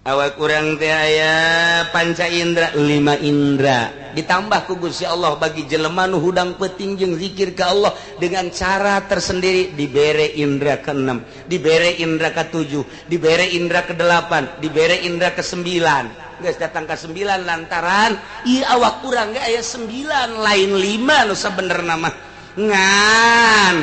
awak kurang teh aya panca indra 5 indra ditambah ku Gusti Allah bagi jelema nu hudang peuting jeung zikir ka Allah dengan cara tersendiri dibere indra ke-6 dibere indra ke-7 dibere indra ke-8 dibere indra ke-9 geus datang ke 9 lantaran ieu awak kurang ge aya 9 lain 5 nu sabenerna mah ngan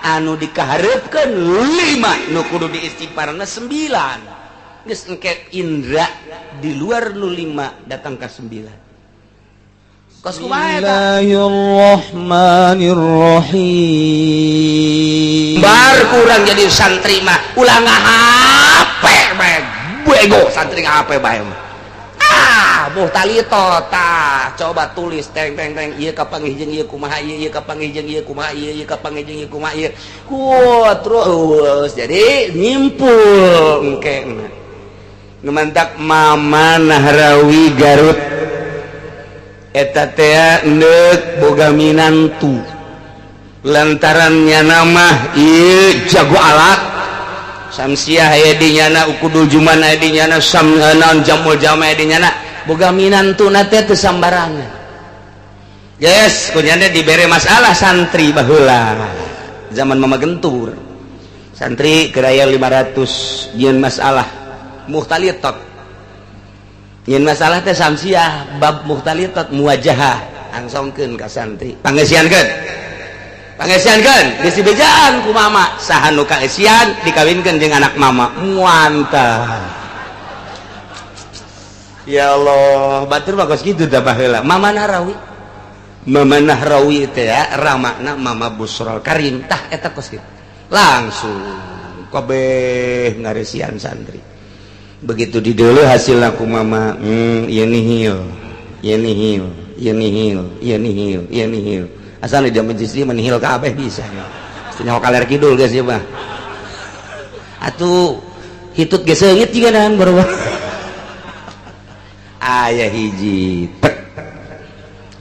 anu dikaharepkeun 5 nu kudu diistighfarna 9 geus engke indra di luar nu 5 datang ka 9 kos kumaha eta Bismillahirrahmanirrahim bar kurang jadi santri mah ulah ngahape bae bego santri ngahape bae muhtalito tah coba tulis teng ieu kapangih jeung ieu kumaha ieu kapangih jeung ieu kumaha ieu kapangih jeung ieu kumaha ieu terus jadi nyimpul engke ngemantak Mama Nahrawi Garut eta teh neuk boga minantu lantarannya nama ieu jago alat samsiah aya di nyana ukudul juman aya di nyana samnaon jamul jama aya di nyana boga minantuna teh teu sambarangan yes kunyana dibere masalah santri baheula zaman Mama Gentur santri keraya 500 nyeun masalah muhtalitot nyeun masalah teh samsiah bab muhtalitot muwajahah angsongkeun ka santri pangesiankeun geus dibejaan ku mama saha nu kaesian dikawinkeun jeung anak mama muantah ya Allah batur mah kos kitu tah baheula Mama Nahrawi teh ya ramakna Mama Busrol Karim tah eta kos kitu langsung kabeh ngaresian santri begitu dideuleuh hasilna ku mama ieu nihil asal dia menjadi menihil kabeh bisa istinya kaler kidul guys ya mah atuh hitut ge seungit juga nahan baru aya hiji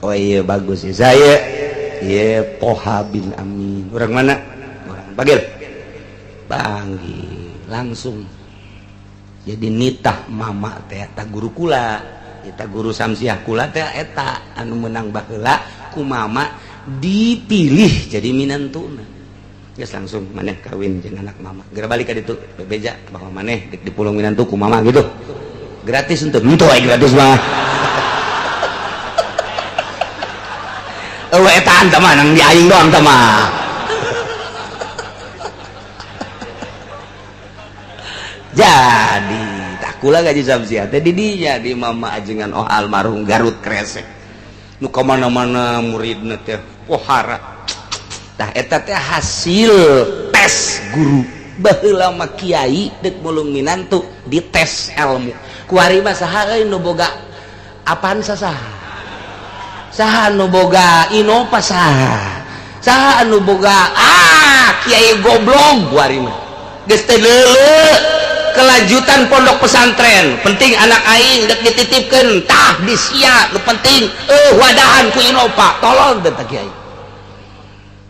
oh iya bagus ya saya ya Poha bin Amin orang mana orang panggil langsung jadi nitah mama teh eta guru kula eta guru samsiah kula teh eta anu menang baheula ku mama dipilih jadi minantuna geus langsung maneh kawin jeung anak mama geura balik ka ditu bebeja bahwa maneh dipulung minantu ku mama gitu gratis untuk henteu aya gratis mah eueuh eta anta mah nang di aing doang tah mah jadi tak kula gaji samsiah teh di dinya di mama ajengan oh almarhum Garut Kresek nu kamana-mana muridna teh pohara tah eta teh hasil tes guru baheula mah kiai deuk mulung minantu di tes ilmu kuari mah saha euy nu boga apaan saha nu boga inova saha nu boga kiai goblok kuari mah geus teh leuleuh kelanjutan pondok pesantren penting anak aing dek dititipkeun tah disia nu penting wadahan ku inova tolong teh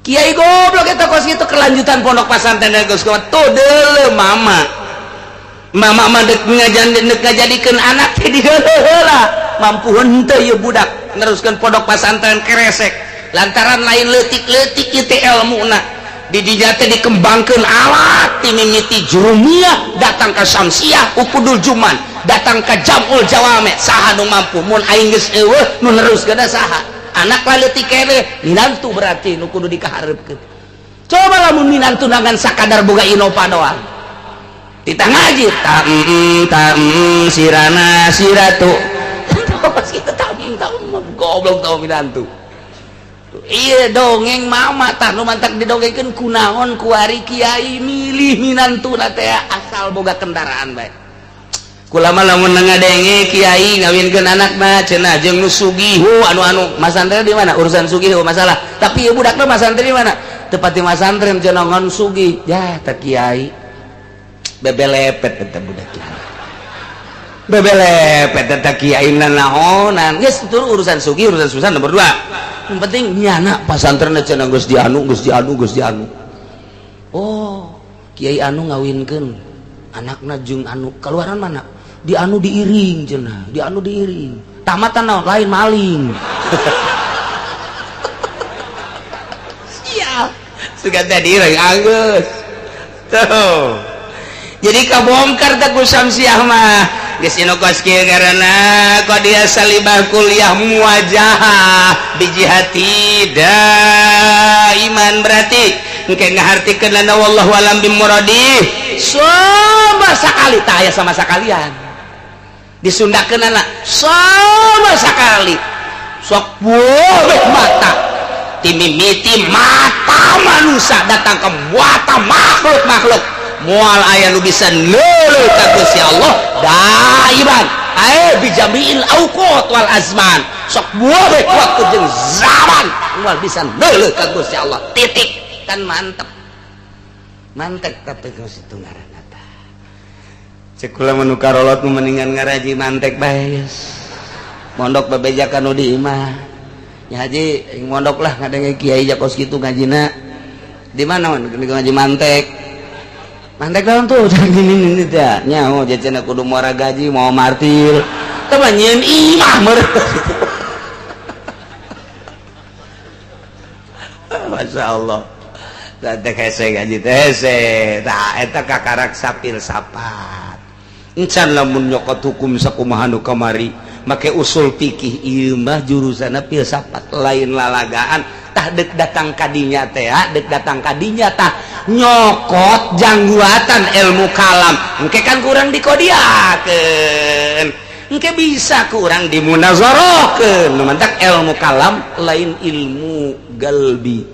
kiai goblok eta kos kitu kelanjutan pondok pesantren geus kuat tuh deuleuh mama mah dek ngajadikeun anak teh di heula mampu henteu ieu budak neruskeun pondok pesantren Kresek lantaran lain leutik-leutik ieu teh ilmuna di dinya teh dikembangkeun alat timimiti jurumiyah datang ka samsiah ukudul juman datang ka jamul jawame saha nu mampu mun aing geus eueuh nu neruskeun saha anak leutik keneh minantu berarti nu kudu dikaharepkeun coba lamun minantu nangan sakadar boga inova doang titah ngaji sirana siratu kita goblok tau minantu iya dongeng mama tah nu mantak didongengkeun kunaon ku ari kiai milih minantuna teh asal boga kendaraan bae kula mah lamun ngadenge kiai ngawinkeun anakna cenah jeung nu sugihu anu masantren di mana urusan sugihu masalah tapi ieu budakna masantren di mana teu pati masantren cenah ngan sugih ya teh kiai bebelepet eta budak kiai bebelepet eta kiai naonan geus tur urusan sugih urusan susah nomor 2 yang penting nyana pasantren cenah geus dianu oh Kiai anu ngawinkeun anakna jeung anu keluaran mana di anu diiring cenah di anu diiring tamatan naon lain maling siap suka tadi reng Agus tuh jadi kabongkar tak ku Samsiah mah geus inokos kieu karana qadiya salibah kuliah muwajahah bijihati daiman berarti engke ngahartikeun lana wallahu alam bimuradi sama sakali tah aya sama sakalian disundakeun anak sama sakali sok boleh mata timimiti mata manusia datang ke muata makhluk mual aya nu bisa neuleuh ka Gusti Allah daiman bijamiil auqat wal azman sok boleh waktu jeung zaman mual bisa neuleuh ka Gusti Allah titik kan mantep tapi geus itu ngaranna tah cek kula manu karolot nu mendingan ngaraji mantek bae mondok babejakan nu di imah nya haji mondok lah ngadenge kiai jakos kitu ngajina di mana ngaji mantek naon tuh ini teh nyaho jajanna kudu muara gaji mau martir teh nyieun imah meureun masyaallah teh hese gaji teh hese tah eta kakarak sapil sapat encan lamun nyokot hukum sakumaha nu kamari make usul fikih ieu mah jurusana filsafat lain lalagaan tah deuk datang kadinya teh deuk datang kadinya tah nyokot jangguatan ilmu kalam engke kan kurang dikodiakeun engke bisa kurang dimunazarahkeun nu mantak ilmu kalam lain ilmu galbi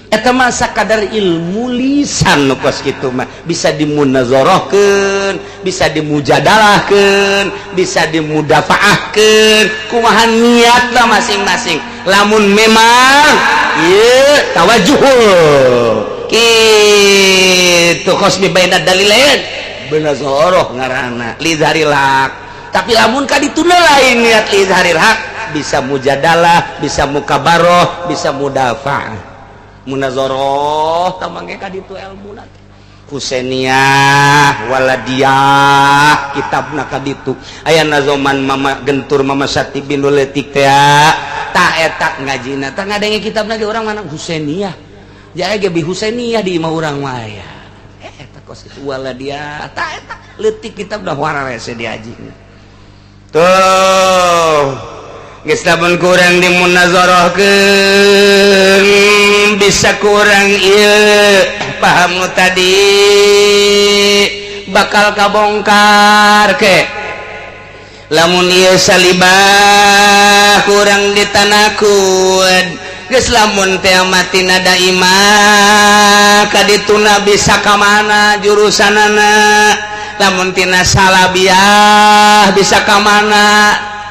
eta mah sakadar ilmu lisan nu kos kitu mah bisa dimunazarahkeun bisa dimujadalahkeun bisa dimudafaahkeun kumaha niatna masing-masing lamun memang ieu tawajuhul kitu khosmi baina dalilain benazarah ngaranna lidharil haq tapi lamun ka dituna lain niat lidharil haq bisa mujadalah bisa mukabaroh bisa mudafaah munazarah tamangge ka ditu ilmuna Husainiyah Waladiyah kitabna ka ditu aya nazoman mama gentur mama Sati binul Letik teh tah eta ngajina tah ngadenge kitabna ge urang mana Husainiyah jadi ge bi Husainiyah di imah urang mah ya eta kos itu Waladiyah tah eta leutik kitab dah wararese diajina tuh geus lamun kurang dimunazarahkeun bisa kurang ieu paham tadi bakal kabongkar ke lamun ieu salibah kurang ditanakud geus lamun teh matina daimah kadituna bisa ka mana jurusanana lamun tina salabiah bisa ka mana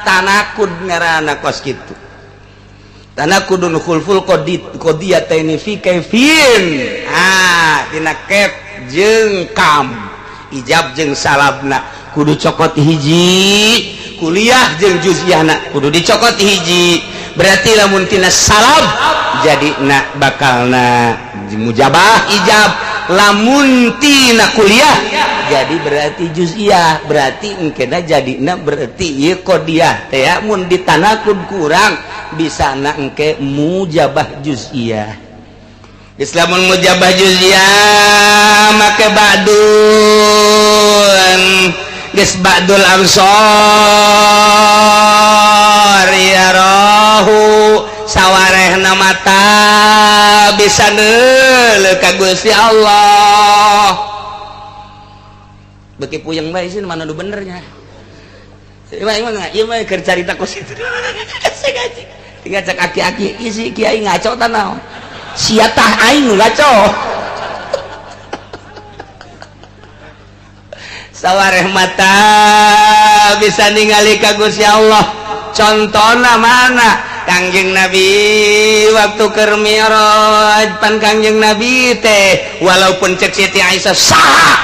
tanakud ngaranna kos kitu tanakudun khulful qodiyataini fi kaifin tina kef jeung kam ijab jeung salabna kudu cokot hiji kuliah jeung juz'iyahna kudu dicokot hiji berarti lamun tina salab jadi na bakalna mujabah ijab lamun tina kuliah jadi berarti juz'iyah berarti engkena jadina berarti ieu qodiyah teh mun ditanakud kurang bisa na engke mujabah juz'iyah islamun mujabah juz'iyah make ba'dun geus ba'dul absar ya rahu sawarehna mata bisa neuleuh ka Gusti Allah beki puyeng bae sih mana nu benernya ieu mah keur carita kos itu tinggal cek aki-aki isi kiai ngaco tanah sia tah aing ngaco sawareh mata bisa ningali ka Gusti Allah contohna mana Kangjeng Nabi waktu keur Mi'raj pan Kangjeng Nabi teh walaupun cek Siti Aisyah saha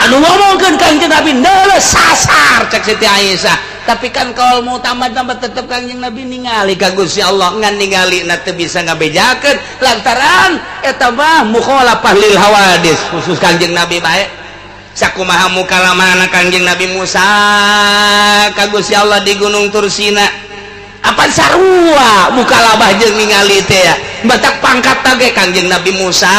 anu ngomongkeun Kangjeng Nabi neuleus sasar cek Siti Aisyah tapi kan kalau mau tamat-tamat tetap Kangjeng Nabi ningali ka Gusti Allah ngan ningali na teu bisa ngabejakeun lantaran eta mah mukhalafah lil hawadis khusus Kangjeng Nabi bae sakumaha mukalamana Kangjeng Nabi Musa ka Gusti Allah di Gunung Tursina apa sarua mukalabah jeung ningali teh ya batak pangkat tage Kangjeng Nabi Musa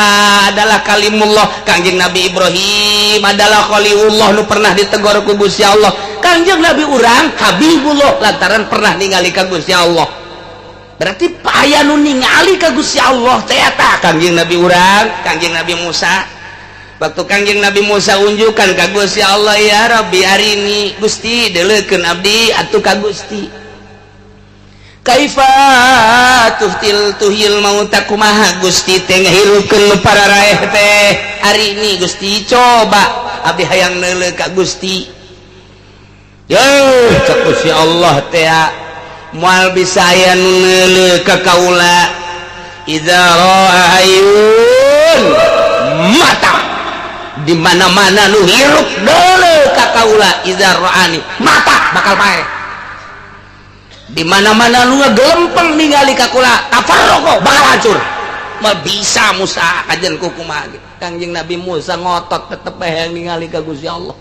adalah kalimullah Kangjeng Nabi Ibrahim adalah khalilullah nu pernah ditegor ku Gusti Allah Kangjeng Nabi urang habibullah lantaran pernah ningali ka Gusti Allah berarti aya nu ningali ka Gusti Allah teh eta Kangjeng Nabi urang Kangjeng Nabi Musa waktu Kangjeng Nabi Musa unjukan ka Gusti Allah ya Rabbi arini Gusti deuleukeun abdi atuh ka Gusti kaifa tuhil mauta kumaha Gusti teh ngahirupkeun para raeh teh ari ini Gusti coba abdi hayang neuleuh ka Gusti cek Gusti Allah teh moal bisa aya nu neuleuh ka kaula idza ra'ayun mata di mana-mana nu hirup deuleuh ka kaula idza ra'ani mata bakal pae di mana-mana lu ngegelempeng ningali ka kula tafarraqo bakal hancur mal bisa Musa kajen kumaha Kangjeng Nabi Musa ngotot tetep hayang ningali ka Gusti Allah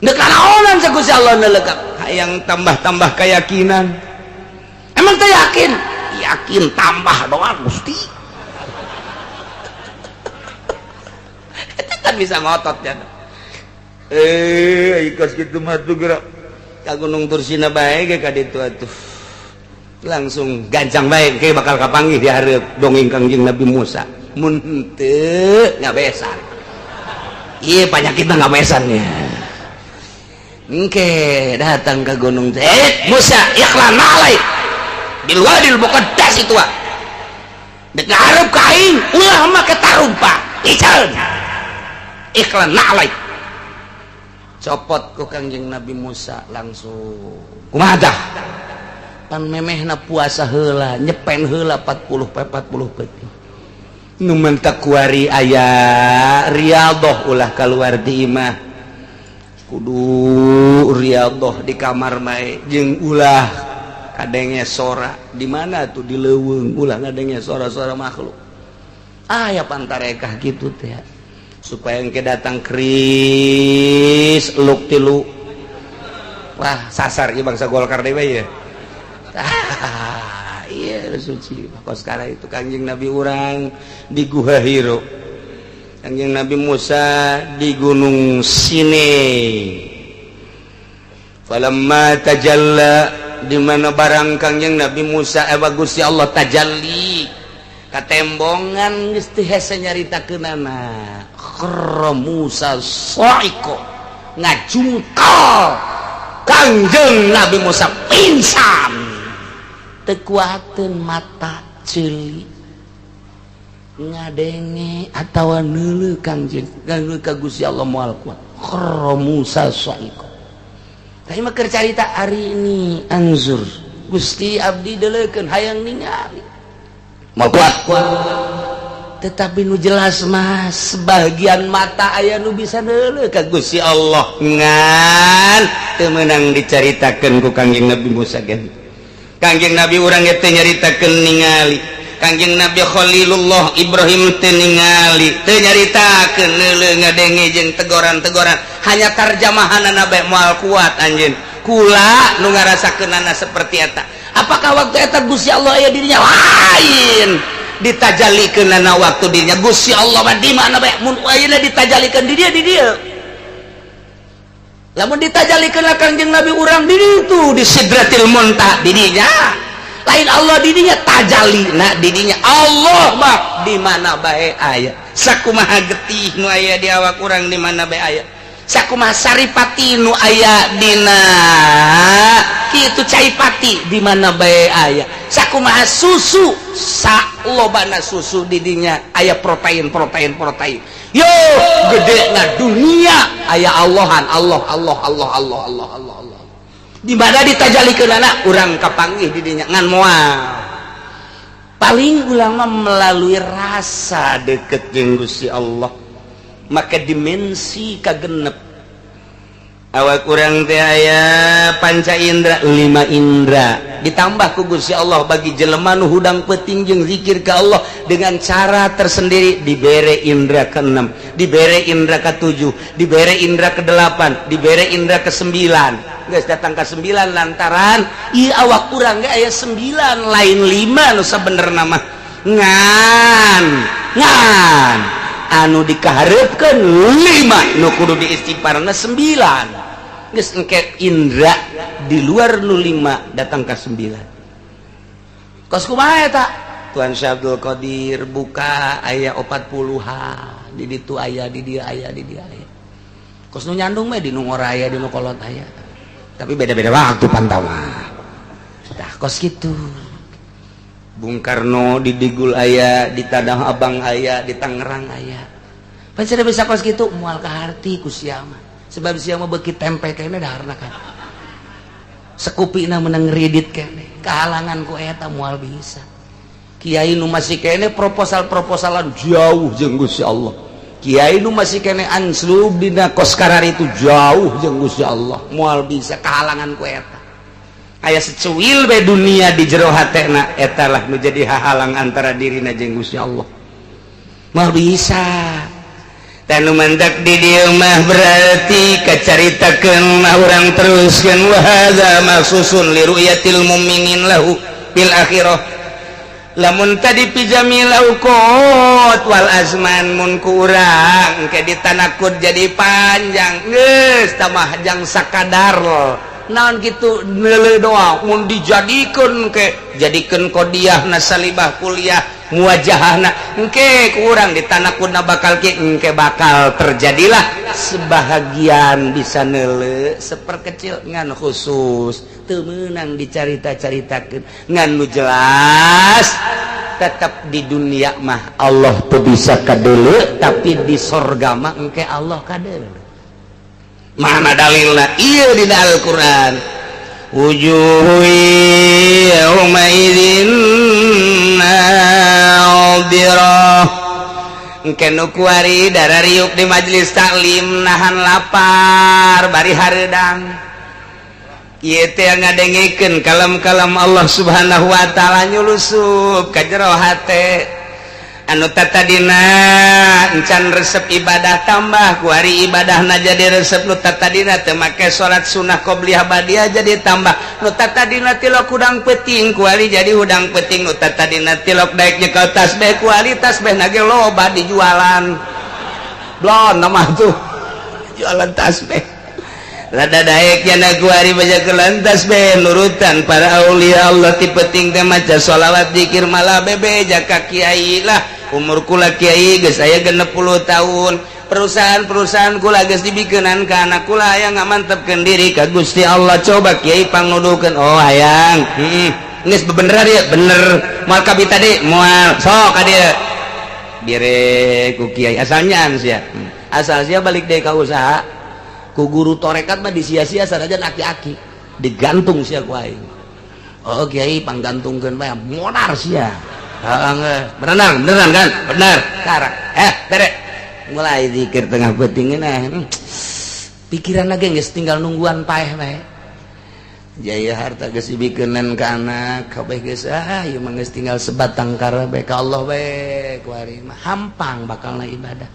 neuk naonan sa Gusti Allah neuleuh hayang tambah-tambah keyakinan emang teh yakin tambah doang Gusti eta kan bisa ngotot ya ikos kitu mah tuh gerak ka Gunung Tursina bae ge ka ditu atuh langsung gancang bae ge bakal kapanggih di hareup dongeng Kangjeng Nabi Musa mun teu ngabesan ieu panyakitna ngabesannya engke datang ke gunung Musa ikhlan alai di wadil muqaddas itu dek ngarep ka aing ulah mah ketarumpa ican ikhlan alai copot ku Kangjeng Nabi Musa langsung kumaha tah pan memehna puasa heula nyepen heula 40 peuting nu mentak kuari aya riyadhah ulah kaluar di imah kudu riyadhah di kamar bae jeung ulah kadenge sora di mana tuh di leuweung ulah ngadenge sora-sora makhluk aya pantarekah kitu teh supaya engke datang kris luk tilu wah sasar ieu bangsa Golkar dewe ya iya suci kos kala itu Kangjeng Nabi urang di Guha Hiro Kangjeng Nabi Musa di Gunung Sinai falamma tajalla di mana barang Kangjeng Nabi Musa Gusti Allah tajalli katembongan geus teu hese nyaritakeunana kharra Musa sa'iqa ngajungkal Kangjeng Nabi Musa pingsan teu kuateun mata ceuli ngadenge atawa neuleuh Kangjeng ka Gusti Allah moal kuat kharra Musa sa'iqa tadi mah keur carita ari ini anzur Gusti abdi deuleukeun hayang ningali mau kuat tetapi nu jelas mas sebagian mata aya nu bisa neuleuh ka Gusti Allah ngan teu meunang dicaritakeun ku Kangjeng Nabi Musa gen Kangjeng Nabi urang teh nyaritakeun ningali Kangjeng Nabi Khalilullah Ibrahim teu ningali teu nyaritakeun neuleuh ngadenge jeung tegoran-tegoran hanya tarjamahanna bae moal kuat anjeun kula nu ngarasakeunana seperti eta apakah waktu eta Gusti Allah aya dirinya lain ditajallikeunana waktu dirinya Gusti Allah mah di mana bae mun ayeuna ditajallikeun di dia lamun ditajallikeun Kangjeng Nabi urang di ditu di Sidratil Muntaha di dinya lain Allah di dinya tajallina di dinya Allah mah di mana bae aya sakumaha getih nu aya di awak urang di mana bae aya sakumaha saripati nu aya dina kitu caipati di mana bae aya sakumaha susu salobana susu di dinya aya protein yo gede na dunia aya Allahan Allah di mana ditajallikeunana urang kapanggih di dinya ngan moal paling ulama melalui rasa deket jeung Gusti Allah maka dimensi kagenep awak kurang teh aya panca indra 5 indra ditambah ku Gusti Allah bagi jelema nu hudang peuting jeung zikir ka Allah dengan cara tersendiri dibere indra ke-6 dibere indra ke-7 dibere indra ke-8 dibere indra ke-9 geus datang ke 9 lantaran ieu awak urang ge aya 9 lain 5 nu sabenerna mah ngan anu dikaharepkeun 5 nu kudu diistighfarna 9 geus engke indra di luar nu 5 datang ke 9 kos kumaha eta Tuan Syekh Abdul Qadir buka aya 40-ha di ditu aya di dia aya di dia aya kos nu nyandung mah di nu ngora aya di nu kolot aya tapi beda-beda waktu pantau mah tah kos kitu Bung Karno di Digul aya di Tanah Abang aya di Tangerang aya pancen bisa kos kitu moal kaharti ku sia mah sebab sia mah beuki tempe kene daharna kan sekupina menang ngridit kene kehalangan ku eta moal bisa kiai nu masih kene proposal-proposalan jauh jeung Gusti Allah kiai nu masih kene anslub dina kos karar itu jauh jeung Gusti Allah moal bisa kehalangan ku eta aya secuil we dunia di jero hatena eta lah nu jadi hahalang antara dirina jeung Gusti Allah moal bisa dan mandak di dieu mah berarti kacaritakeun mah urang teruskeun wa hadza maksusun li ru'yatil mu'minin lahu fil akhirah lamun tadi pijamil auqat wal azman mun ku urang ke ditanakud jadi panjang geus tamah jang sakadar naon kitu neuleuh doang mun dijadikeun ke jadikeun qodiyahna salibah kuliah muwajahahna engke kurang ditanakudna bakal ki engke bakal terjadilah sebahagian bisa neuleuh seperkecil ngan khusus teu meunang dicarita-caritakeun ngan nu jelas tetap di dunia mah Allah teu bisa kadeuleu tapi di sorga mah engke Allah kadeuleu mana dalilna ieu dina Al-Qur'an wujuhu yauma idzin nadhirah engke nu kuari darariuk di majelis taklim nahan lapar bari hareudang ieu teh ngadengikeun kalam-kalam Allah Subhanahu wa taala nyulusup ka jero hate anu tatadina encan resep ibadah tambah ku hari ibadahna jadi resep nu tatadina teu make salat sunah qobliyah badiah jadi tambah nu tatadina tilok hudang peuting ku hari jadi hudang peuting nu tatadina tilok daek nyekel tasbih ku hari tasbih nage loba dijualan blon namah tuh jualan tasbih rada daeknya na ku hari baca kelan tasbih nurutan para aulia Allah ti peuting teh maca sholawat zikir malah bebe jaka kiai lah umur kula kiai geus aya 60 tahun perusahaan-perusahaan kula geus dibikeunan ka anak kula hayang ngamantepkeun diri ka Gusti Allah coba kiai pangnuduhkeun oh hayang geus bebeneran ya bener moal ka bita deui moal sok ka dieu dire ku kiai asalnya sia asal sia balik deui ka usaha ku guru torekat mah disia-sia sanajan aki-aki digantung sia ku aing oh kiai panggantungkeun bae modar sia beneran kan bener sekarang tere mulai zikir tengah peuting pikiran lagi geus tinggal nungguan paeh bae jaya harta geus dibikeunan ka anak kabeh geus ieu mah geus tinggal sebatang kara bae ka Allah bae ku ari mah hampang bakalna ibadah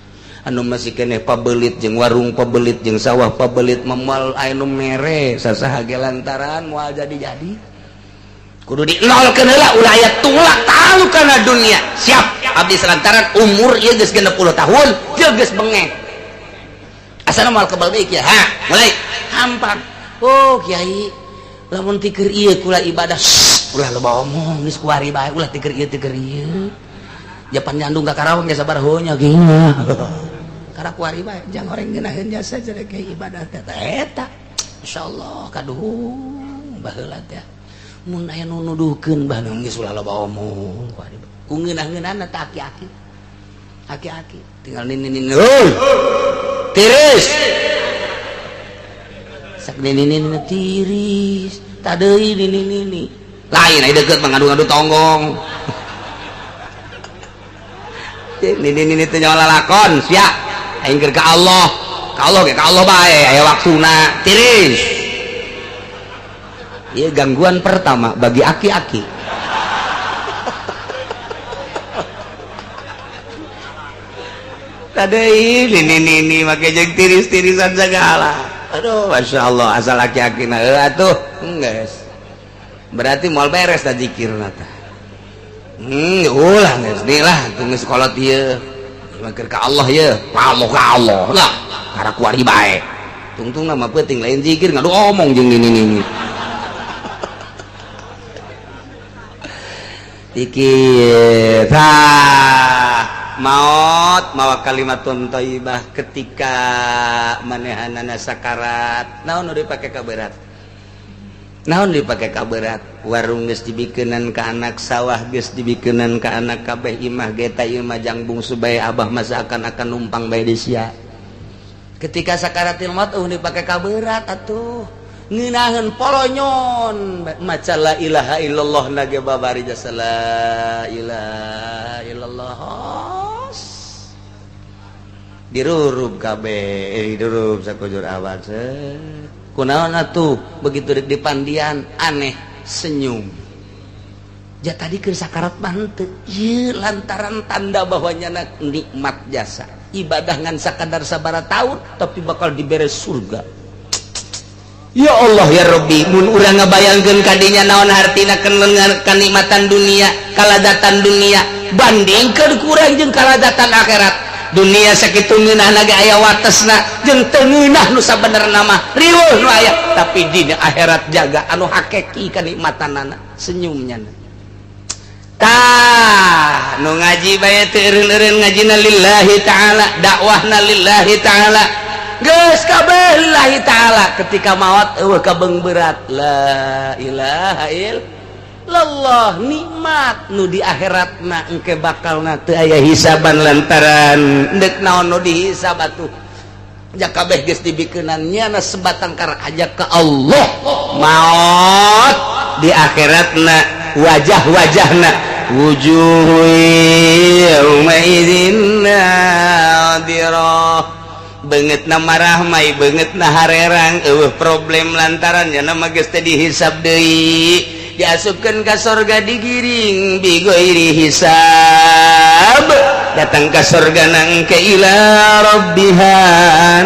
anu masih keneh pabelit jeung warung pabelit jeung sawah pabelit memal anu mere sasaha ge lantaran moal jadi kudu dinolkeun heula ulah aya tulak talu kana dunia siap abdi selantaran umur ieu geus 60 tahun teu geus bengek asana moal kebal deui kieu mulai hampang oh kiai lamun ti keur ieu kula ibadah ulah loba omong geus kuari bae ulah ti keur ieu japan nyandung ka Karawang ge sabar heunya geunya kara kuari bae jang oreng ngeunaheun jasa jadi kiai ibadah teh eta insyaallah kaduhung baheula teh mun aya nu nuduhkeun baheula geus ulah loba omong ku ngeunah-ngeunahna teh aki-aki tinggal ninin heuh tiris sak ninin tiris tadeui nini lain aya deukeut mangadu-ngadu tonggong nini teh nyawa lalakon sia aing keur ka Allah Allah bae aya waktuna tiris. Ieu gangguan pertama bagi aki-aki. Tadei ini make jeung tiris-tirisan segala. Aduh, Masya Allah, asal aki-aki na atuh geus. Berarti moal beres da zikirna tah. Ulah geus deui lah geus kolot ieu. Makir ka Allah ye, pamong ka Allah lah, karena kuari bae. Tungtung nama penting lain zikir ngadu omong jeung ini. Zikir, maut mawa kalimatun thayyibah ketika manehanana sakarat. Naon nu dipake ka berat? Naon dipake ka berat? Warung geus dibikeunan ka anak, sawah geus dibikeunan ka anak, kabeh imah geta ieu mah jang bungsu bae abah masa akan numpang bae di sia. Ketika sakaratil maut dipake ka berat atuh. Ngeunaheun polonyon maca la ilaha illallah nage babari jasa la ilaha illallah. Dirurub kabeh, dirurub sakujur awak. Kunaon atuh begitu dek dipandian aneh senyum. Ja tadi keur sakarat mah henteu. Ieu lantaran tanda bahwanya nikmat jasa. Ibadah ngan sakadar sabara taun tapi bakal diberes surga. Ya Allah ya Rabbi, mun urang ngabayangkeun kadinya naon hartina kanikmatan dunia, kaladatan dunia, bandingkeun ku urang jeung kaladatan akhirat. Dunia sakitu ngeunahna ge aya watesna jeung teu ngeunah nu sabenerna mah riweuh nu aya, tapi di akhirat jaga anu hakiki kanikmatanana senyumnya. Tah nu ngaji bae teu eureun-eureun ngajina lillahi taala, dakwahna lillahi taala. Geus kabeh lillahi taala, ketika maut eueuh kabeng berat la ilaha illallah, nikmat nu di akhiratna engke bakalna teu aya hisaban lantaran deuk naon nu dihisab atuh. Ja kabeh geus dibikeunan nyana sebatang kara aja ka Allah. Maut di akhiratna wajah-wajahna wujuhu yauma idzin nadirah. Beungeutna marah mai beungeutna harerang eueuh problem lantaran nya mah geus teu dihisab deui. Diasupkeun ka sorga digiring bi ghairi hisab, datang ka sorga engke ila rabbiha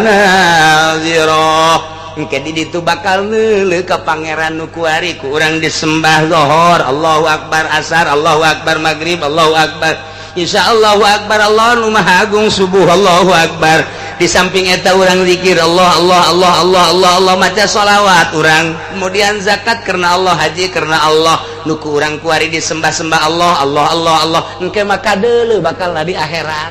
nazira. Engke di ditu bakal neuleuh ka pangeran nu kuari ku urang disembah zuhur, Allahu akbar, asar, Allahu akbar, maghrib, Allahu akbar, insya Allahu akbar, Allah nu maha agung, subuh, Allahu akbar. Di samping eta urang zikir Allah Allah Allah Allah Allah Allah, maca sholawat urang, kemudian zakat karena Allah, haji karena Allah, nuku urang kuari disembah-sembah Allah Allah Allah Allah, engke maka deuleu bakal di akhirat.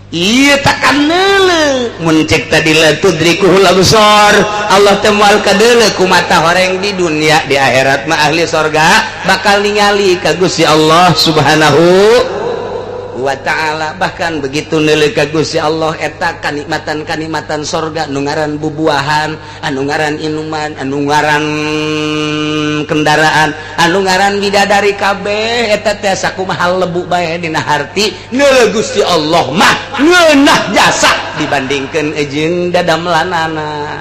Ieu takan neuleuh mun cek tadi la tudrikuhul absar, Allah teu moal kadeuleuh ku mata horeng di dunia, di akhirat mah ahli sorga bakal ningali ka Gusti Allah Subhanahu wa ta'ala. Bahkan begitu neuleuh ka Gusti Allah eta kanikmatan-kanikmatan sorga anu ngaran bubuahan, anu ngaran inuman, anu ngaran kendaraan, anu ngaran bidadari kabeh eta teh sakumaha lebu bae dina harti neuleuh Gusti Allah mah ngeunah jasa dibandingkeun jeung dadamelanana.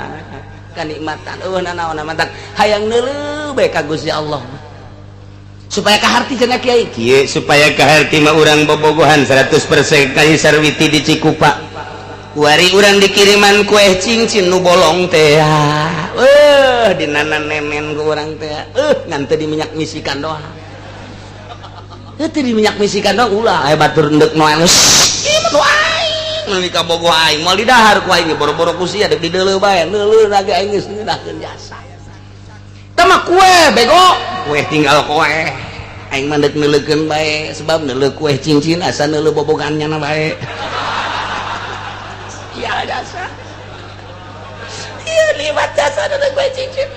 Kanikmatan eueuh nanaon mantak hayang neuleuh bae ka Gusti Allah supaya kaharti cenah kiai kieu, supaya kaharti mah urang bobogohan 100% ka Sarwiti di Cikupa. Kuari urang dikiriman kue cincin nu bolong teh, dinanan nemen ku urang teh, ngan teu diminyak misikan doang. Teu diminyak misikan doang ulah aya batur endek nu anu ieu mah aing nu ka bogoh aing moal didahar ku aing boro-boro ku sia deuk dideuleuh bae, neuleuh lagi aing geus ngeunahkeun jasa. Tama kue bego, kue tinggal kue aing mah deuk neuleukeun bae sebab neuleuh kue cincin asa neuleuh bobogannya na bae. Iya jasa, iya liwat jasa neuleuh kue cincin.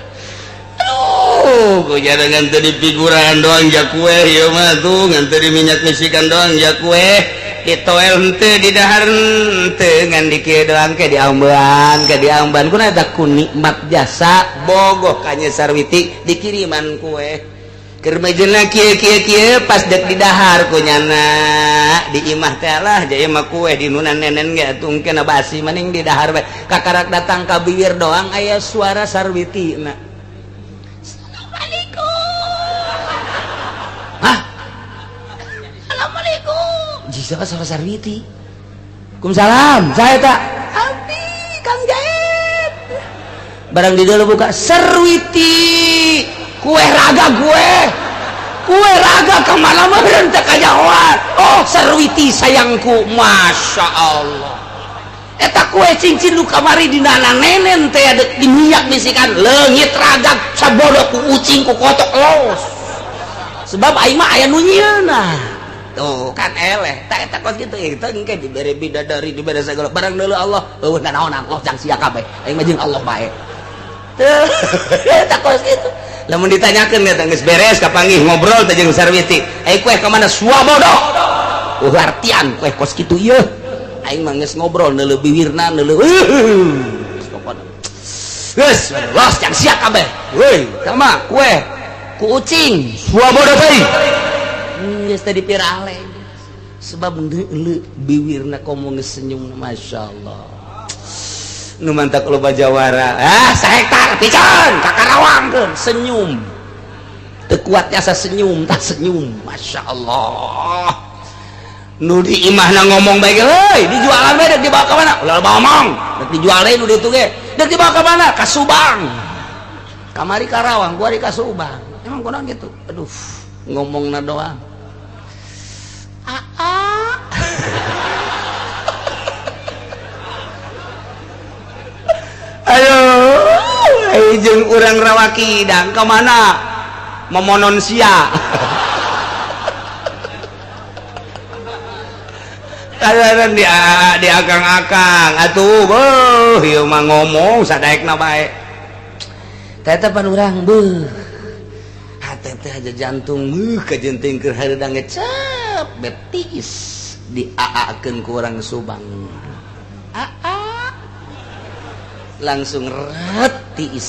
Aduh, ku jarang ngan teu dipiguran doang ja kue ieu mah tuh, ngan teu diminyak misikan doang ja kue. Ditoel henteu di dahar henteu, ngan di kieu doang ke diamban kunaon eta ku nikmat jasa bogoh ka Nya Sarwiti dikiriman kue. kermejena kieu pas dek di dahar kunyana di imah teh lah jaya mah kue di nunan nenen ge atuh kena basi mending di dahar bae kakarak datang ka bibir doang aya suara sarwitina. Jika suara sarwiti. Kumsalam, saya tak. Abdi, Kang Jahit. Barang di dalam buka sarwiti. Kue raga gue. Kue raga kemana mah rentek kajawat. Oh, sarwiti sayangku, masya Allah. Eta kue cincin lu kamari di nana nenen teh ada di minyak bisikan leungit raga sabodo ku ucing ku kotok los. Sebab aing mah aya nu nyieuna. Tuh kan eleh tak eta kos kitu itu engke dibere bidadari dibere segala barang deuleu Allah eueuh naon Allah jang sia kabeh aing mah jeung Allah bae teu eta kos kitu lamun ditanyakeun eta geus beres kapanggih ngobrol teh jeung sarwiti ai kueh ka mana suabodo artian kueh kos kitu ieu aing mah geus ngobrol neuleuh bibirna neuleuh geus los jang sia kabeh weuy sama kueh ku ucing suabodo teh geus tadi pirale sebab deuleu bibirna komo geus senyum masya Allah nu mantak loba jawara sahektar pican kakarawangkeun senyum teu kuat asa senyum tah senyum masya Allah nu di imahna ngomong bae heuy dijualan bae dek dibawa ka mana ulah ngomong dek dijual deui nu ditu ge dek dibawa ka mana ka Subang kamari Karawang gua di ka Subang emang kunaon gitu aduh ngomongna doang ayo jeung urang rawakidang ka mana memonon sia kadaran di akang-akang atuh beuh ieu mah ngomong sadaekna bae teh pan urang beuh hate teh aja jantung kajenting keur hareudang ngecep betis diaakeun ku urang Subang langsung retiis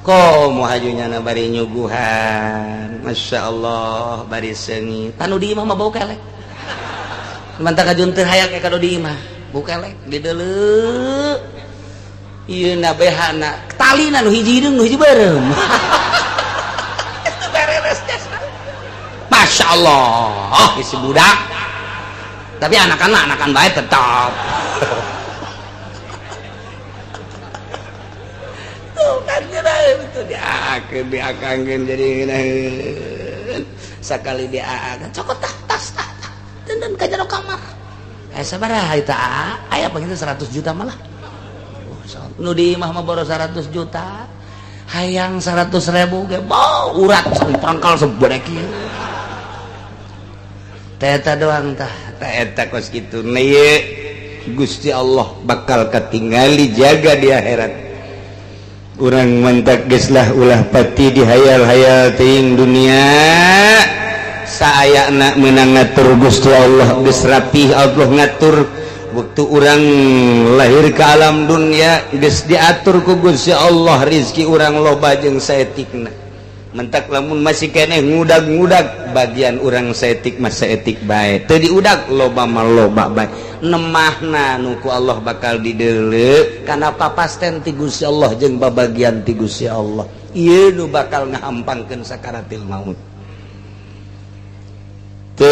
komo hajunya na bari nyuguhan masya Allah bari seungit anu di imah mah bau kelek mantap kajun teu hayang ka di imah bau kelek di deuleu ieu na behana talina nu hiji hideung nu hiji beureum masya Allah isi budak tapi anakan bae tetap kan itu diakangkeun jadi sakali diaakan cokot tas dan ka jero kamar sabaraha eta aya panggil 100 juta malah nu di imah mah boros 100 juta hayang 100.000 ge bau urat pangkal sebodek ieu teh eta doang tah eta kos kitu na ieu Gusti Allah bakal katingali jaga di akhirat urang mantak geus lah ulah pati dihayal-hayal teuing dunia saayana meunang ngatur Gusti Allah geus rapih Allah ngatur waktu urang lahir ke alam dunia geus diatur ku Gusti Allah rezeki urang loba jeung saetikna mentak lamun masih keneh ngudag-ngudag bagian urang saetik mah saetik bae teu diudag loba mah loba bae nemahna nu ku Allah bakal dideuleu kana papasten ti Gusti Allah jeung babagian ti Gusti Allah ieu nu bakal ngahampangkeun sakaratil maut teh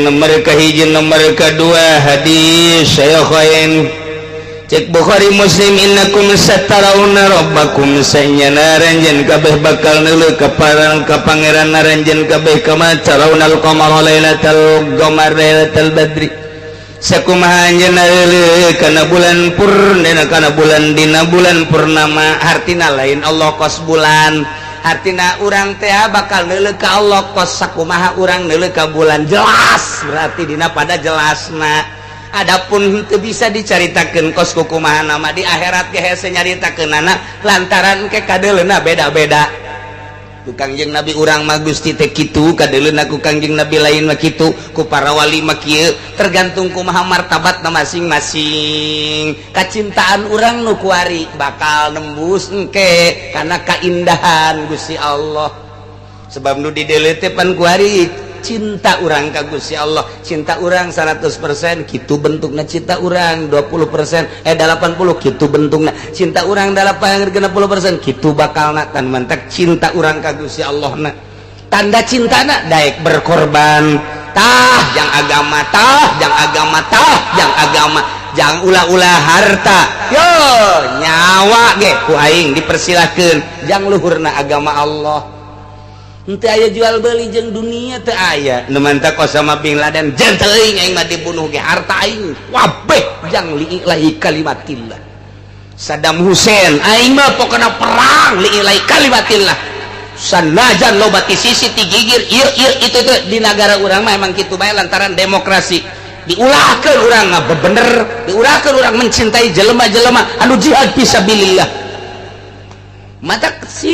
nomor kahiji nomor kadua hadis Syaikhain cek Bukhari Muslim innakum satarawna rabbakum sayyana ranjen kabeh bakal neuleuh ka pangeran ranjen kabeh kama tarawna al-qamara lailatal qamar lailatal badri sakumaha anjeunna neuleuh kana bulan purnama kana bulan dina bulan purnama artina lain Allah kos bulan artina urang teh bakal neuleuh ka Allah kos sakumaha urang neuleuh ka bulan jelas berarti dina pada jelasna adapun teu bisa dicaritakeun kos kumaha nama di akhirat ge hese nyaritakeunana lantaran ke kadeuleuna beda-beda Kangjeng Nabi urang mah Gusti teh kitu, kadeuleuna ku Kangjeng Nabi lain mah kitu, ku para wali mah kieu, tergantung kumaha martabatna masing-masing. Kacintaan urang nu kuari bakal nembus engke kana kaindahan Gusti Allah. Sebab nu dideuleu teh pan kuari cinta urang ka Gusti Allah. Cinta urang 100% kitu bentukna cinta urang, 20% 80 kitu bentukna cinta urang, 80% kitu bakalna tan mantek cinta urang ka Gusti Allah na. Tanda cintana daek berkorban, tah jang agama, tah jang agama, tah jang agama, jang ulah-ulah harta, yo nyawa ge ku aing dipersilahkeun, jang luhurna agama Allah. Henteu aya jual beli jeung dunia teu aya. Nu mantap Osama bin Laden jeung teuing aing mah dibunuh ge harta aing wabeh jang liilahi kalimatillah. Saddam Hussein aing mah pokona perang liilahi kalimatillah. Sanajan loba ti sisi ti gigir ieu itu di negara urang mah emang kitu bae lantaran demokrasi. Diulahkeun urang mah bener, diulahkeun urang mencintai jelema-jelema anu jihad fisabilillah. Mata si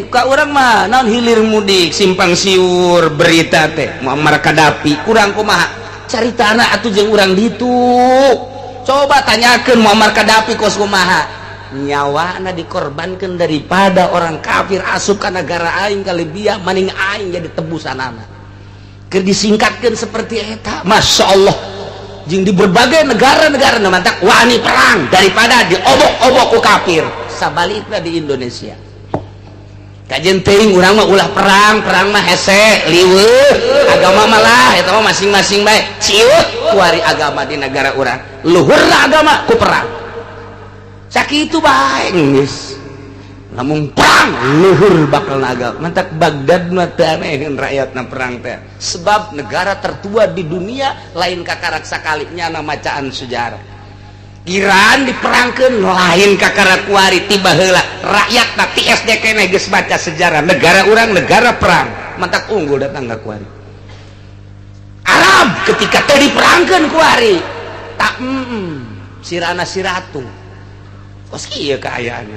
ka urang mah naon hilir mudik simpang siur berita teh Muammar Gaddafi urang kumaha caritana atuh jeung urang ditu. Coba tanyakeun Muammar Gaddafi kos kumaha nyawana dikorbankeun daripada orang kafir asup ka negara aing ka Libya maning aing jadi tebusanana. Keur disingkatkeun seperti eta masyaallah jeung di berbagai negara-negara nu mantak wani perang daripada diobok-obok ku kafir. Sabalikna di Indonesia kajen teuing urang mah ulah perang mah hese liweuh agama malah eta mah masing-masing bae ciut kuari agama di negara urang luhurna agama ku perang sakitu bae geus lamun perang luhur bakalna agama mantak Baghdad mah teu anehkeun rakyatna perang teh sebab negara tertua di dunia lain kakarak sakali nyana macaan sejarah. Iran diperangkeun lain kakara kuari tiba heula rakyatna ti SD keneh geus baca sejarah negara urang negara perang mantak unggul datang ka kuari. Arab ketika teu diperangkeun kuari tak sirana siratu kos kieu kaayaanna.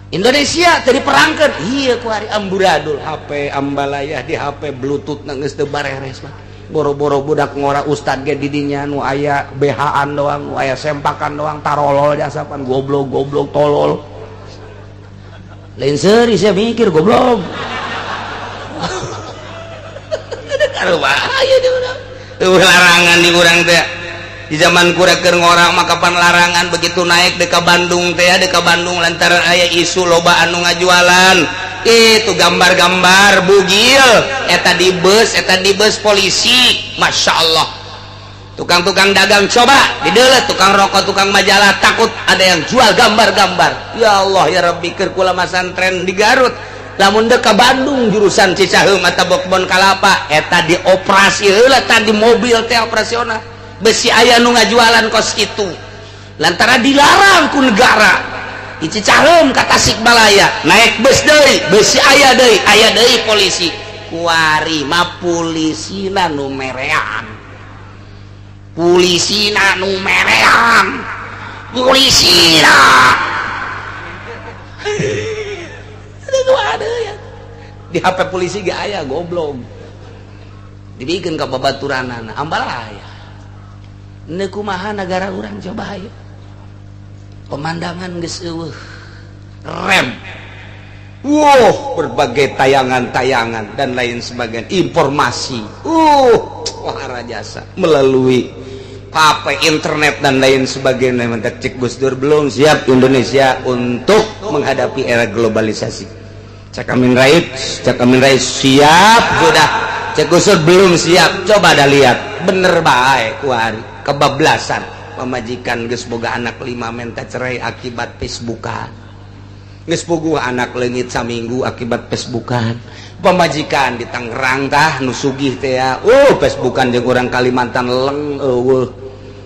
Indonesia teu diperangkeun ieu kuari amburadul HP ambalayah di HP bluetooth na geus teu bareres mah. Boro-boro budak ngora ustad ge didinya nu aya BH-an doang, nu aya sempakan doang, tarolol jasapan goblok tolol. Lain seuri saya mikir goblok. Ada karubaya di urang. Larangan di urang teh. Di zaman kurang keur ngora mah kapan larangan begitu naik deka Bandung teh, deka Bandung lantaran aya isu loba anu ngajualan. Itu gambar-gambar bugil eta di bus polisi Masya Allah tukang-tukang dagang coba didelet tukang rokok tukang majalah takut ada yang jual gambar-gambar ya Allah ya Rabbi keur kula masantren di Garut lamun deka Bandung jurusan Cicaheum atau Bon Kalapa eta dioperasi heula tadi mobil teh operasional besi aya nu ngajualan kos kitu lantaran dilarang ku negara. Di Cicaheum ka Tasikmalaya naik bus deui besi aya deui polisi kuari mah polisina nu merean polisina di HP polisi ge aya goblok dibikeun ka babaturanana ambalaya ne kumaha negara urang coba aya pemandangan geus eueuh rem berbagai tayangan-tayangan dan lain sebagainya informasi wahara jasa melalui HP internet dan lain sebagainya mentak cek Gus Dur belum siap Indonesia untuk menghadapi era globalisasi Cak Amin Rais siap sudah cek Gus Dur belum siap coba dah lihat bener bae kuari kebablasan pemajikan geus boga anak 5 menta cerai akibat Facebookan geus boga anak leungit saminggu akibat Facebookan pemajikan di Tangerang tah nu sugih teh ya Facebookan jeung urang Kalimantan leng eueuh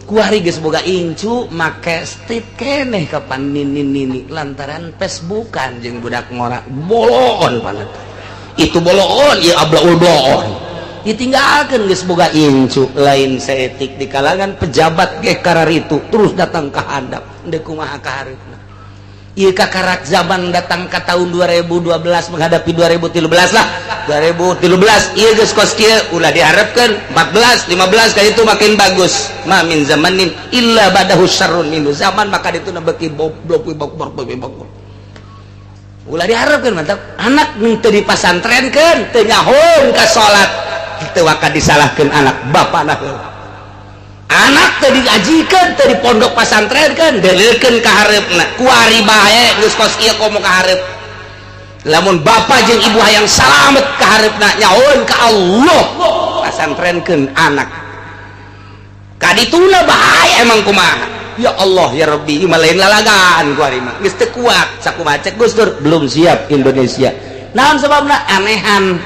kuari geus boga incu make street keneh kapan nini lantaran Facebookan jeung budak ngora bolon panet itu bolon ieu ablaul bolon ditinggalkan geus boga incu lain seetik di kalangan pejabat ge kararitu terus datang ke handap deuk kumaha kahareupeuna ieu kakarak zaman datang ke tahun 2012 menghadapi 2013 lah 2013 ieu geus kos kieu ulah diharapkeun 14 15 ka itu makin bagus ma min zamanin illa badahu syarrun minhu zaman maka ditu beuki boblok ulah diharapkeun mantap anak nu teu dipasantrenkeun teu nyahoon ka salat teu waka disalahkeun anak bapana heula anak tadi diajikeun tadi pondok pasantren kan deulekeun ka hareupna kuari bae geus kos ieu komo ka hareup lamun bapa jeung ibu hayang salamet ka hareupna nyahoon ka Allah pasantrenkeun anak kadituna bae emang kumaha ya Allah ya Rabbi ieu lain lalagaan kuari mah geus teu kuat sakumaha cek Gus Dur belum siap Indonesia naon sababna anehan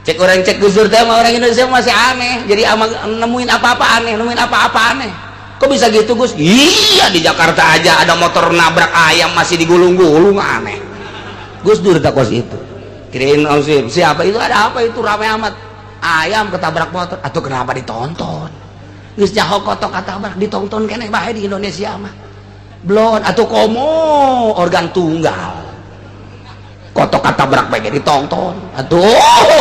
cek orang cek Gus Dur teh orang Indonesia masih aneh jadi nemuin apa-apa aneh kok bisa gitu Gus iya di Jakarta aja ada motor nabrak ayam masih digulung-gulung aneh Gus Dur tak kos itu kirain siapa itu ada apa itu ramai amat ayam ketabrak motor atau kenapa ditonton geus nyaho kotok katabrak ditonton keneh bae di Indonesia mah blon atau komo organ tunggal kotok katabrak bae ditonton atuh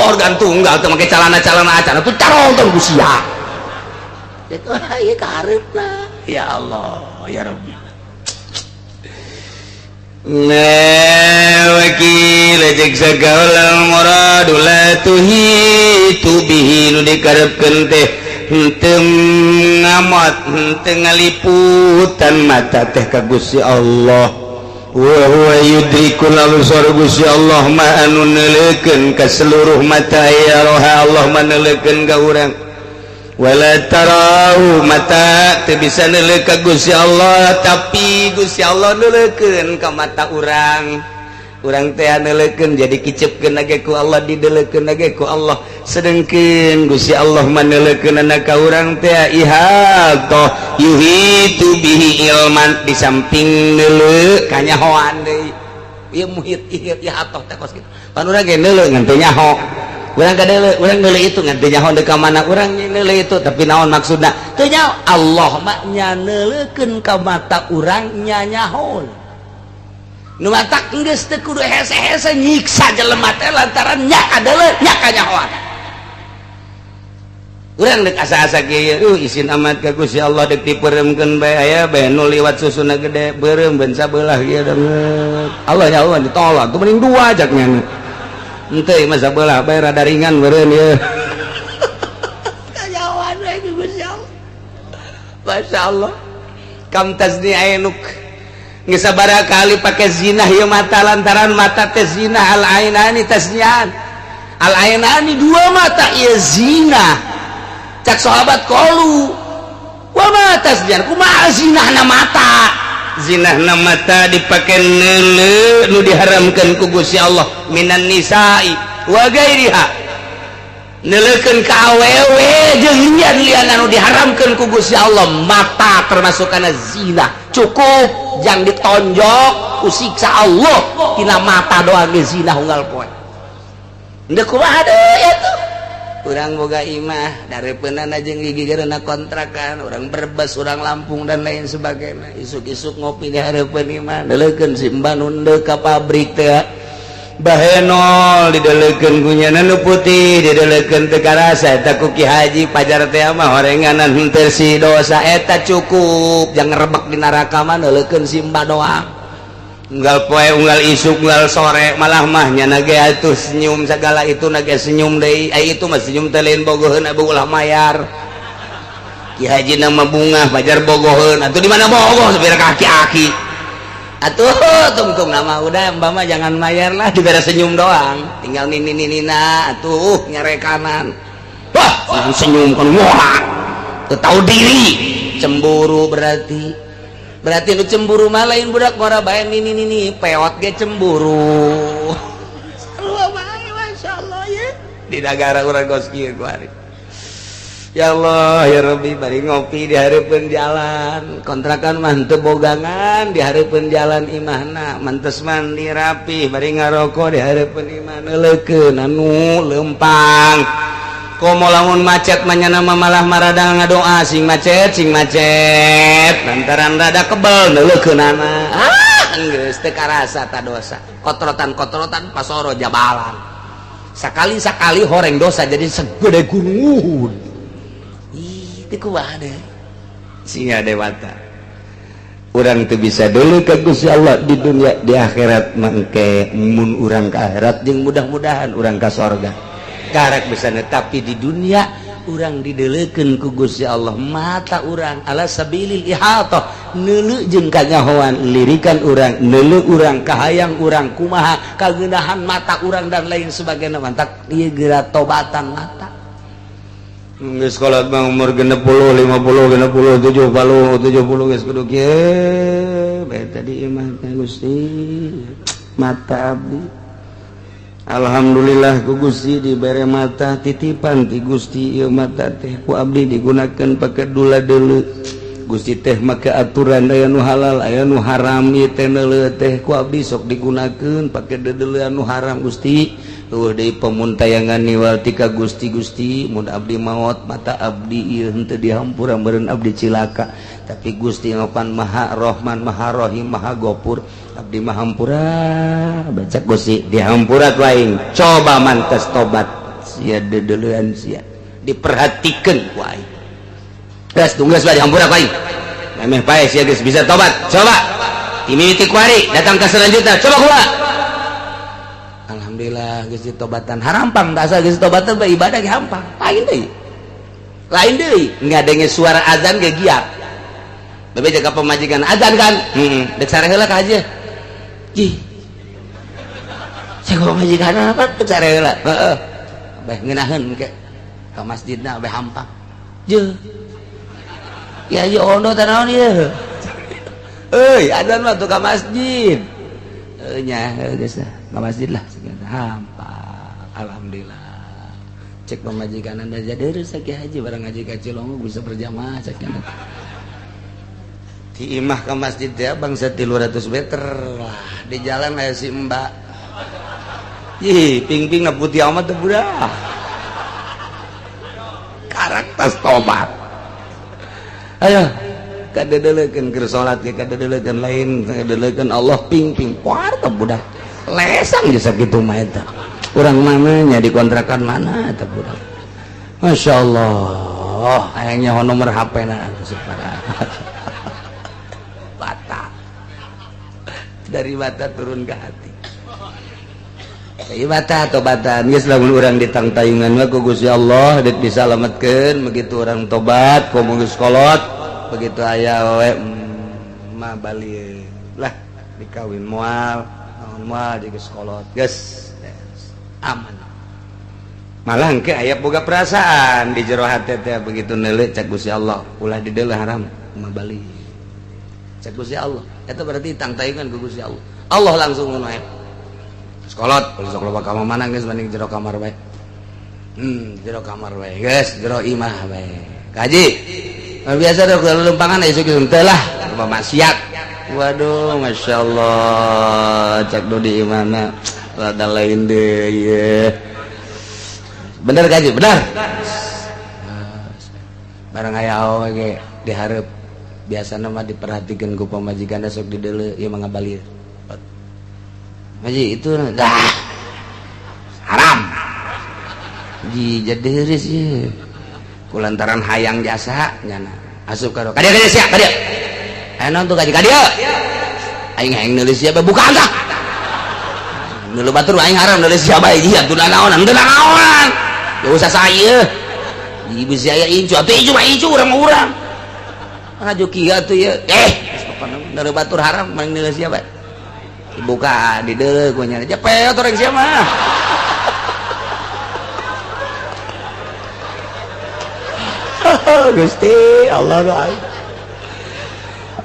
organ tunggal teu make calana-calana acan atuh caronton ku sia itu ieu kareupna ya Allah ya Rabbi wakil cek sagala murad la tuhitu bihi nu dikarepkeun teh henteu ngamot henteu ngaliputan mata teh ka Gusti Allah wa huwa yudrikul absar Gusti Allah ma anu neuleukeun ka seluruh mata ya roha Allah maneulekeun ka urang wala tarau mata teu bisa neuleuh ka Gusti Allah tapi Gusti Allah neuleukeun ka mata urang urang teh neuleukeun jadi kicepkeun age ku Allah dideuleukeun age ku Allah sedengkeun Gusti Allah maneuleukeunna ka urang teh ihata yuhitu bihi ilman di samping neuleuh kanyahoan deui ieu muhit ihata teh kos kitu pan urang ge neuleuh ngan teu nyaho urang kadeuleuh urang neuleuh itu ngan teu nyaho deuk ka mana urang neuleuh itu tapi naon maksudna teu nyaho Allah mah nya neuleukeun ka mata urang nya nyahoon nu matak geus teu kudu hese-hese nyiksa jelema teh lantaran nya adalah nya kanyahoan urang deuk asa-asa kieu izin amat ka Gusti Allah deuk dipeuremkeun bae aya bae nu liwat susuna gede beureum beun sabelah kieu deungeut Allah ya Allah ditolak tuh mending dua jaknya henteu mah sabelah bae rada ringan beureun ieu kanyahoan bae ku Gusti Allah masyaallah kam tazni ainuk geus sabaraha kali pake zina ieu mata lantaran mata teh zina al ainani tasnian al ainani dua mata ieu zina cak sahabat qalu wa ma tasnian kumaha zinahna mata zinahna mata dipake neuleuh nu diharamkeun ku Gusti Allah minan nisa'i wa gairiha neuleukeun ka awewe jeung lian-lian anu diharamkeun ku Gusti Allah mata termasuk kana zina cukup jang ditonjok ku siksa Allah tina mata doang ge zina unggal poe endeu kumaha deui atuh urang boga imah darepeunana jeung gigigeurna kontrakan urang Brebes urang Lampung dan lain sebagainya isuk-isuk ngopi di hareupeun imah neuleukeun simban undeu ka pabrik teh bahenol dideuleukeun gunyana nu putih dideuleukeun teu karasa eta ku Ki Haji pajar teh mah horenganan henteu si dosa eta cukup jang ngerebek di neraka mah neuleukeun simba doang unggal poe unggal isuk unggal sore malah mah nyana ge atuh senyum segala itu na ge senyum deui ai itu mah senyum teh lain bogoheun abu ulah mayar Ki Haji nama bunga pajar bogoheun atuh di mana bogoh sabira kaki-aki atuh tungtung nama udah mbak mah jangan mayar lah diberi senyum doang tinggal nini-nina atuh nyare kanan wah senyum kan wah tahu diri cemburu berarti nu cemburu mah lain budak ngora bae nini peot ge cemburu sarua bae masyaallah ya di negara urang geus kieu ku hari ya Allah ya Rabbi bari ngopi di hareupeun jalan kontrakan mah teu bogangan di hareupeun jalan imahna mantes mandi rapi bari ngaroko di hareupeun imah neuleukeun anu leumpang komo lamun macet manyana malah marada ngadoa sing macet lantaran rada kebal neuleukeunana geus teu karasa ta dosa kotrotan-kotrotan pasoro jabalan sakali-sakali horeng dosa jadi segede gunung ih teu kumaha deui sia dewata urang teu bisa dulu ka Gusti Allah di dunia di akhirat mangke mun urang ka akhirat jeung mudah-mudahan urang ka surga karek bisa tapi di dunia urang didelekeun ku Gusti Allah mata urang ala sabilil ihatah neuleuh jeung kanyahoan lirikan urang neuleuh urang kahayang urang kumaha kageunahan mata urang dan lain sebagainya mantak ieu geura tobatan mata geus kolot mah umur 60 50 60 70 geus kudu kieu bae tadi imah Gusti mata abdi alhamdulillah ku Gusti dibere mata titipan ti Gusti ieu mata teh ku abdi digunakeun pake dula deuleu Gusti teh make aturan aya nu halal aya nu haram ieu teh neuleuh teh ku abdi sok digunakeun pake deuleu anu haram Gusti eueuh deui pamuntayangan niwal ti ka Gusti mun abdi maot mata abdi ieu henteu dihampura meureun abdi cilaka tapi Gusti ngopan Maha Rahman Maha Rahim Maha Ghafur abdi mah hampura baca Gusti dihampurat waing coba mantes tobat sia deuleuan sia diperhatikeun ku aing geus tunggas bae dihampurat waing memeh pae sia geus bisa tobat coba timiti kuari datang ke selanjutnya coba kumaha alhamdulillah geus ditobatan harampang da asa geus tobatan bae ibadah ge hampang lain deui ngadenge suara azan ge giat bebe jaga pemajikan azan kan dek sare heula ka aja ih saya pemajikan apa dek sare heula heeh beh ngeunaheun ke ka masjidna beh hampang je ya ieu ono teh naon ieu euy azan mah tuh ka masjid nya geus ka masjid lah sekian hampang alhamdulillah cek pemajikan anda jadi rezeki haji barang ngaji ka Cilongo bisa berjamaah sakian di imah ke masjid ya bangsa 300 meter lah di jalan aya si mbak ih ping-ping na putih amat teh budak karaktas tobat ayo kadedelekeun keur salat ge kadedelekeun lain kadedelekeun Allah ping-ping poar teh budak lesang geus sakitu mah eta urang mana nya di kontrakan mana eta budak masyaallah aya nyaho nomor HP-na separa dari mata turun ke hati dari mata tobatan geus lamun urang ditangtayungan mah ku Gusti Allah dek disalametkeun begitu orang tobat komo geus kolot begitu aya we mah bali lah dikawin moal naon moal geus kolot geus aman malah engke aya boga perasaan di jero hate teh begitu neuleuh cek Gusti Allah ulah di deuleu haram mah bali cek Gusti Allah itu berarti tangtayungan ke Gusti Allah Allah langsung ngonoe sekolot kalau sok loba ka mana geus mending jero kamar bae jero kamar bae geus jero imah bae kaji biasa dok lempangan esuk teu lah loba maksiat waduh masyaallah cek do di imana rada lain deui ieu bener kaji bener barang aya awe ge dihareup biasanya mah diperhatikan ku pamajikan sok di deuleu ieu mah ngabalir maji itu dah haram ji jadi heureus ieu kulantaran hayang jasa nyana asup ka kadia sia kadia aya naon tuh kaji kadia aing hayang neuleuh sia bukaan tah neuleuh batur aing haram neuleuh sia bae ieu teu naonan teu naonan teu usah saya ibu saya incu atuh incu mah incu urang-urang ngaju kia tuh ya neuleuh batur haram mending neuleuh sia bae dibuka di deuleu ku nya cepet orang sia mah Gusti Allah doa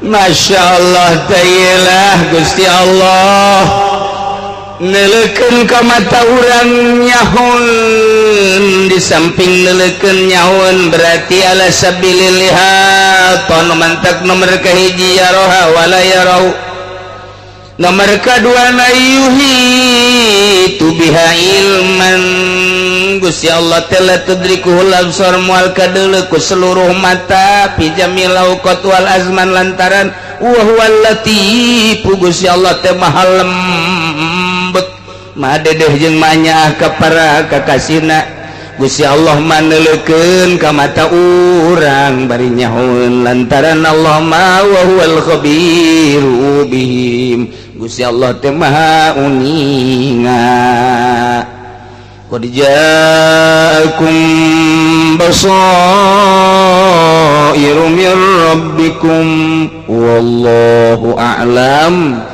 Masya Allah ta'ilah Gusti Allah neleukeun ka mata urang nyahun di samping neleukeun nyahun berarti ala sabilil lihat tono mantak nomor kahiji yaroha wala yarau nomor kedua yuhi tubiha ilman Gusti Allah telah tudrikuhul absar mual kadele ku seluruh mata fi jamil awqat wal azman lantaran wa huwal latif Gusti Allah teh maha lembut maha dedeh jeung manyah ka para kakasina Gusti Allah maneulekeun ka mata urang bari nyahoeun lantaran Allah ma wa huwal khabiru bihim Gusti Allah teh maha uninga qad ja'akum basairu mir rabbikum wallahu a'lam